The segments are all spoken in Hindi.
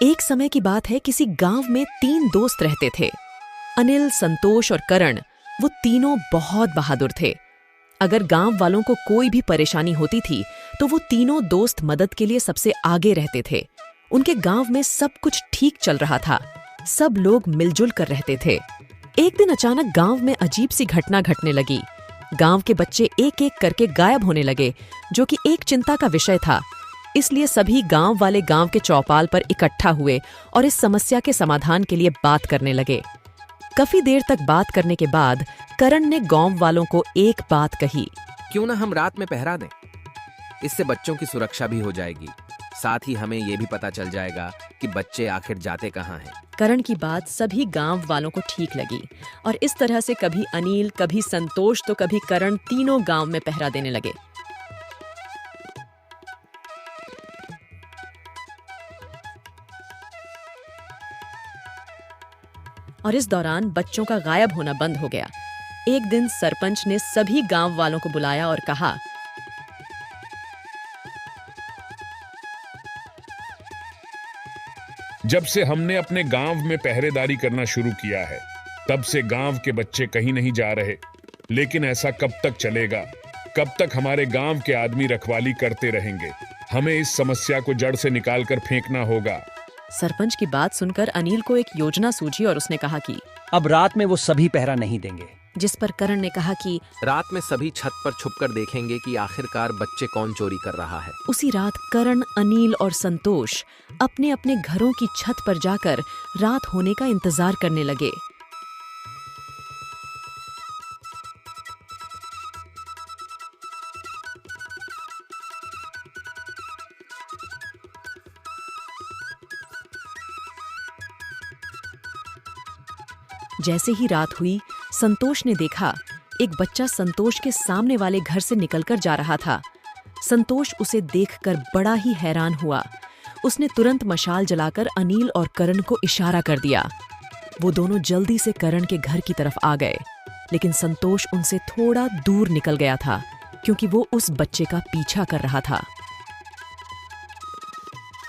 एक समय की बात है, किसी गांव में 3 दोस्त रहते थे। अनिल, संतोष और करण। वो तीनों बहुत बहादुर थे। अगर गांव वालों को कोई भी परेशानी होती थी तो वो तीनों दोस्त मदद के लिए सबसे आगे रहते थे। उनके गांव में सब कुछ ठीक चल रहा था। सब लोग मिलजुल कर रहते थे। एक दिन अचानक गांव में अजीब सी घटना घटने लगी। गांव के बच्चे एक एक करके गायब होने लगे, जो कि एक चिंता का विषय था। इसलिए सभी गांव वाले गांव के चौपाल पर इकट्ठा हुए और इस समस्या के समाधान के लिए बात करने लगे। काफी देर तक बात करने के बाद करण ने गांव वालों को एक बात कही। क्यों ना हम रात में पहरा दें? इससे बच्चों की सुरक्षा भी हो जाएगी। साथ ही हमें ये भी पता चल जाएगा कि बच्चे आखिर जाते कहाँ हैं। करण की बात सभी गांव वालों को ठीक लगी और इस तरह से कभी अनिल, कभी संतोष तो कभी करण तीनों गांव में पहरा देने लगे। और इस दौरान बच्चों का गायब होना बंद हो गया। एक दिन सरपंच ने सभी गांव वालों को बुलाया और कहा, जब से हमने अपने गांव में पहरेदारी करना शुरू किया है, तब से गांव के बच्चे कहीं नहीं जा रहे। लेकिन ऐसा कब तक चलेगा? कब तक हमारे गांव के आदमी रखवाली करते रहेंगे? हमें इस समस्या को जड़ से निकालकर फेंकना होगा। सरपंच की बात सुनकर अनिल को एक योजना सूझी और उसने कहा कि अब रात में वो सभी पहरा नहीं देंगे। जिस पर करण ने कहा कि रात में सभी छत पर छुपकर देखेंगे कि आखिरकार बच्चे कौन चोरी कर रहा है। उसी रात करण, अनिल और संतोष अपने अपने घरों की छत पर जाकर रात होने का इंतजार करने लगे। जैसे ही रात हुई, संतोष ने देखा एक बच्चा संतोष के सामने वाले घर से निकलकर जा रहा था। संतोष उसे देखकर बड़ा ही हैरान हुआ। उसने तुरंत मशाल जलाकर अनिल और करण को इशारा कर दिया। वो दोनों जल्दी से करण के घर की तरफ आ गए, लेकिन संतोष उनसे थोड़ा दूर निकल गया था क्योंकि वो उस बच्चे का पीछा कर रहा था।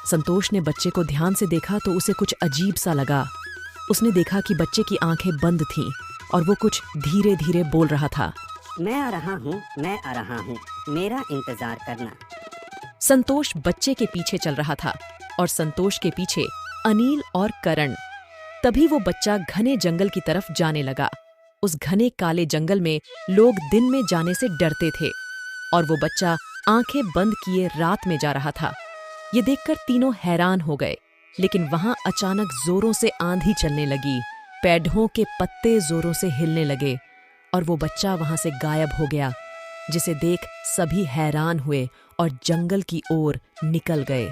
संतोष ने बच्चे को ध्यान से देखा तो उसे कुछ अजीब सा लगा। उसने देखा कि बच्चे की आंखें बंद थीं और वो कुछ धीरे धीरे बोल रहा था, मैं आ रहा हूँ, मैं आ रहा हूँ, मेरा इंतजार करना। संतोष बच्चे के पीछे चल रहा था और संतोष के पीछे अनिल और करण। तभी वो बच्चा घने जंगल की तरफ जाने लगा। उस घने काले जंगल में लोग दिन में जाने से डरते थे और वो बच्चा आंखें बंद किए रात में जा रहा था। ये देखकर तीनों हैरान हो गए। लेकिन वहां अचानक जोरों से आंधी चलने लगी। पेड़ों के पत्ते जोरों से हिलने लगे और वो बच्चा वहां से गायब हो गया, जिसे देख सभी हैरान हुए और जंगल की ओर निकल गए।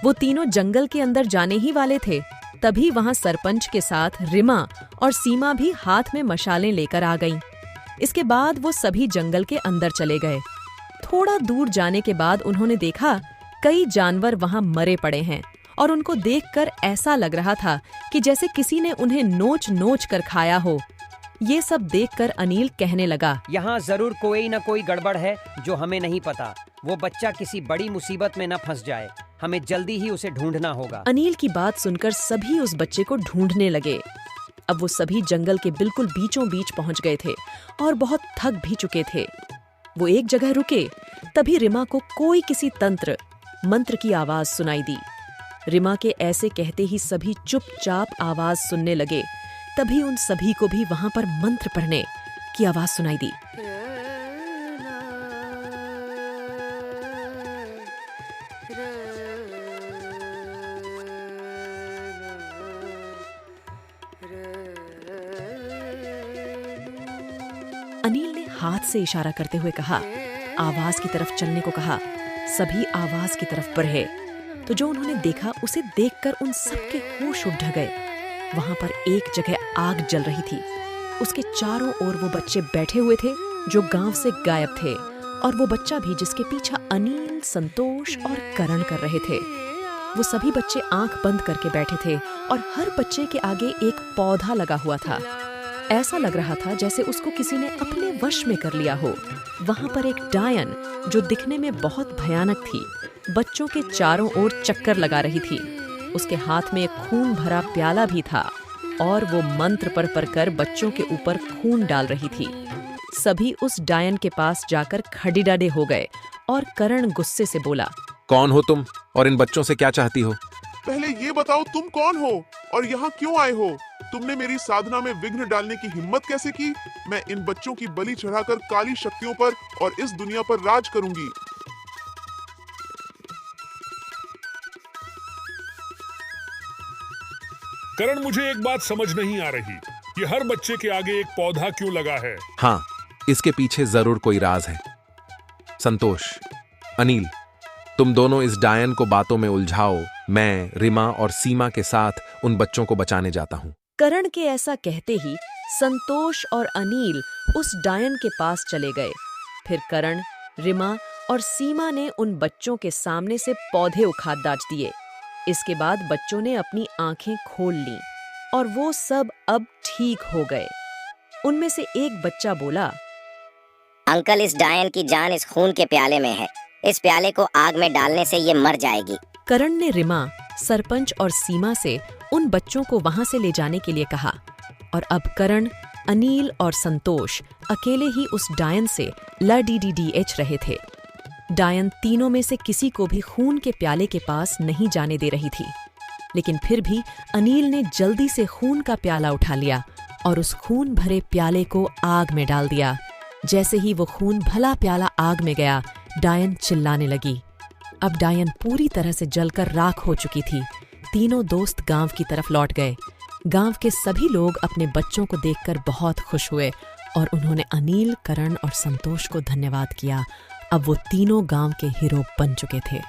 वो तीनों जंगल के अंदर जाने ही वाले थे, तभी वहां सरपंच के साथ रिमा और सीमा भी हाथ में मशालें लेकर आ गईं। इसके बाद वो सभी जंगल के अंदर चले गए। थोड़ा दूर जाने के बाद उन्होंने देखा कई जानवर वहां मरे पड़े हैं और उनको देखकर ऐसा लग रहा था कि जैसे किसी ने उन्हें नोच नोच कर खाया हो। ये सब देखकर अनिल कहने लगा, यहाँ जरूर कोई न कोई गड़बड़ है जो हमें नहीं पता। वो बच्चा किसी बड़ी मुसीबत में न फंस जाए। हमें जल्दी ही उसे ढूंढना होगा। अनिल की बात सुनकर सभी उस बच्चे को ढूंढने लगे। अब वो सभी जंगल के बिल्कुल बीचों बीच पहुंच गए थे और बहुत थक भी चुके थे। वो एक जगह रुके, तभी रिमा को कोई किसी मंत्र की आवाज सुनाई दी। रिमा के ऐसे कहते ही सभी चुपचाप आवाज सुनने लगे। तभी उन सभी को भी वहां पर मंत्र पढ़ने की आवाज सुनाई दी। अनिल ने हाथ से इशारा करते हुए कहा, आवाज की तरफ चलने को कहा। सभी आवाज की तरफ बढ़े तो जो उन्होंने देखा उसे देखकर उन सबके होश उड़ गए। वहां पर एक जगह आग जल रही थी। उसके चारों ओर वो बच्चे बैठे हुए थे जो गांव से गायब थे और वो बच्चा भी जिसके पीछा अनिल, संतोष और करण कर रहे थे। वो सभी बच्चे आंख बंद करके बैठे थे और हर बच्चे के आगे एक पौधा लगा हुआ था। ऐसा लग रहा था जैसे उसको किसी ने अपने वश में कर लिया हो। वहां पर एक डायन जो दिखने में बहुत भयानक थी, बच्चों के चारों ओर चक्कर लगा रही थी। उसके हाथ में एक खून भरा प्याला भी था और वो मंत्र पढ़ कर बच्चों के ऊपर खून डाल रही थी। सभी उस डायन के पास जाकर खड़ीडाडे हो गए और करण गुस्से से बोला, कौन हो तुम और इन बच्चों से क्या चाहती हो? पहले ये बताओ तुम कौन हो और यहाँ क्यों आए हो? तुमने मेरी साधना में विघ्न डालने की हिम्मत कैसे की? मैं इन बच्चों की बलि चढ़ाकर काली शक्तियों पर और इस दुनिया पर राज करूंगी। करण, मुझे एक बात समझ नहीं आ रही, ये हर बच्चे के आगे एक पौधा क्यों लगा है? हाँ, इसके पीछे जरूर कोई राज है। संतोष, अनिल, तुम दोनों इस डायन को बातों में उलझाओ। मैं रिमा और सीमा के साथ उन बच्चों को बचाने जाता हूँ। करण के ऐसा कहते ही संतोष और अनिल उस डायन के पास चले गए। फिर करण, रिमा और सीमा ने उन बच्चों के सामने से पौधे उखाड़ दाज दिए। इसके बाद बच्चों ने अपनी आंखें खोल लीं और वो सब अब ठीक हो गए। उनमें से एक बच्चा बोला, अंकल, इस डायन की जान इस खून के प्याले में है। इस प्याले को आग में डालने से ये मर जाएगी। करण ने रिमा, सरपंच और सीमा से उन बच्चों को वहां से ले जाने के लिए कहा और अब करण, अनिल और संतोष अकेले ही उस डायन से लड़ीडीडीएच रहे थे। डायन तीनों में से किसी को भी खून के प्याले के पास नहीं जाने दे रही थी, लेकिन फिर भी अनिल ने जल्दी से खून का प्याला उठा लिया और उस खून भरे प्याले को आग में डाल दिया। जैसे ही वो खून भला प्याला आग में गया, डायन चिल्लाने लगी। अब डायन पूरी तरह से जलकर राख हो चुकी थी। तीनों दोस्त गांव की तरफ लौट गए। गांव के सभी लोग अपने बच्चों को देखकर बहुत खुश हुए और उन्होंने अनिल, करण और संतोष को धन्यवाद किया। अब वो तीनों गांव के हीरो बन चुके थे।